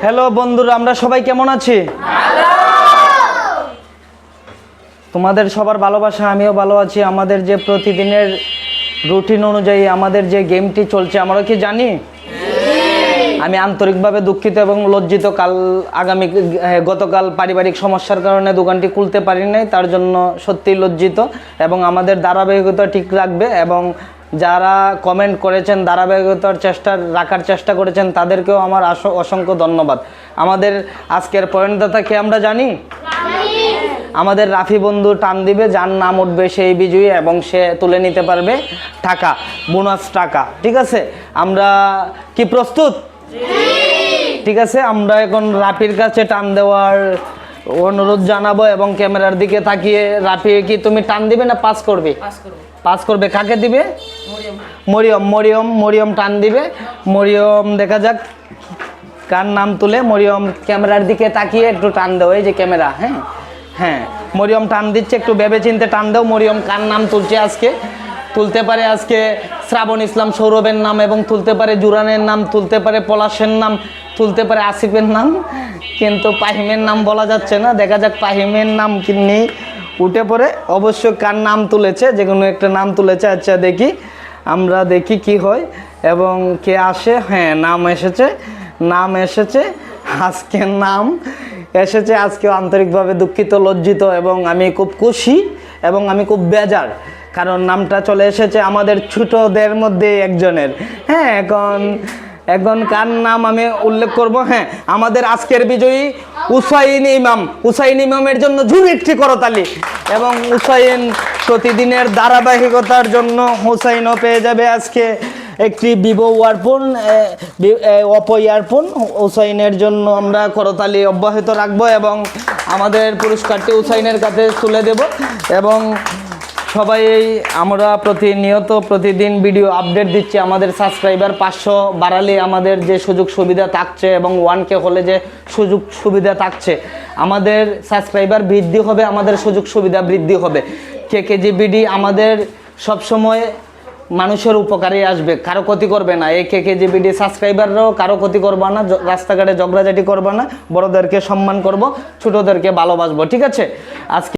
Hello বন্ধুরা, আমরা সবাই কেমন আছি? তোমাদের সবার ভালোবাসা, আমিও ভালো আছি। আমাদের যে প্রতিদিনের রুটিন অনুযায়ী আমাদের যে গেমটি চলছে, আমরা কি জানি? আমি আন্তরিকভাবে দুঃখিত এবং লজ্জিত। গতকাল পারিবারিক সমস্যার কারণে দোকানটি খুলতে পারি নাই, তার জন্য সত্যিই লজ্জিত। এবং আমাদের ধারাবাহিকতা ঠিক রাখবে এবং যারা কমেন্ট করেছেন ধারাবাহিকতার রাখার চেষ্টা করেছেন তাদেরকেও আমার অসংখ্য ধন্যবাদ। আমাদের আজকের পয়েন্টদাতা কে আমরা জানি? আমাদের রাফি বন্ধু টান দিবে, যার নাম উঠবে সেই বিজয়ী এবং সে তুলে নিতে পারবে টাকা, বোনাস টাকা। ঠিক আছে, আমরা কি প্রস্তুত? ঠিক আছে, আমরা এখন রাফির কাছে টান দেওয়ার অনুরোধ জানাবো এবং ক্যামেরার দিকে তাকিয়ে, রাফি কি তুমি টান দিবে না পাস করবে? পাস করবে। কাকে দিবে? মরিয়ম টান দিবে। মরিয়ম, দেখা যাক কার নাম তুলে। মরিয়ম ক্যামেরার দিকে তাকিয়ে একটু টান দাও, এই যে ক্যামেরা। হ্যাঁ, মরিয়ম টান দিচ্ছে, একটু ভেবে চিন্তে টান দাও। মরিয়ম কার নাম তুলছে আজকে? তুলতে পারে আজকে শ্রাবণ ইসলাম সৌরভের নাম, এবং তুলতে পারে জুরানের নাম, তুলতে পারে পলাশের নাম, তুলতে পারে আসিফের নাম, কিন্তু পাহিমের নাম বলা যাচ্ছে না। দেখা যাক পাহিমের নাম কি নেই উঠে পড়ে। অবশ্য কার নাম তুলেছে, যে কোনো একটা নাম তুলেছে। আচ্ছা দেখি, আমরা দেখি কি হয় এবং কে আসে। হ্যাঁ, নাম এসেছে আজকে নাম এসেছে। আজকেও আন্তরিকভাবে দুঃখিত, লজ্জিত এবং আমি খুব খুশি এবং আমি খুব বেজার, কারণ নামটা চলে এসেছে আমাদের ছোটদের মধ্যে একজনের। হ্যাঁ, এখন কার নাম আমি উল্লেখ করব? হ্যাঁ, আমাদের আজকের বিজয়ী হুসাইন ইমামের জন্য জোরে একটি করতালি। এবং হুসাইন প্রতিদিনের ধারাবাহিকতার জন্য হুসাইনও পেয়ে যাবে আজকে একটি ভিভো ইয়ারফোন, অপো ইয়ারফোন। হুসাইনের জন্য আমরা করতালি অব্যাহত রাখবো এবং আমাদের পুরস্কারটি হুসাইনের কাছে তুলে দেব। এবং সবাই, আমরা প্রতিদিন ভিডিও আপডেট দিচ্ছি। আমাদের সাবস্ক্রাইবার 500 বাড়ালে আমাদের যে সুযোগ সুবিধা থাকছে এবং 1K হলে যে সুযোগ সুবিধা থাকছে, আমাদের সাবস্ক্রাইবার বৃদ্ধি হবে, আমাদের সুযোগ সুবিধা বৃদ্ধি হবে। কেকেজিবিডি আমাদের সবসময় মানুষের উপকারে আসবে, কারো ক্ষতি করবে না। এই কেকেজিবিডি সাবস্ক্রাইবাররাও কারো ক্ষতি করবে না, রাস্তাঘাটে ঝগড়াঝাটি করবে না, বড়োদেরকে সম্মান করব, ছোটোদেরকে ভালোবাসবো। ঠিক আছে, আজকে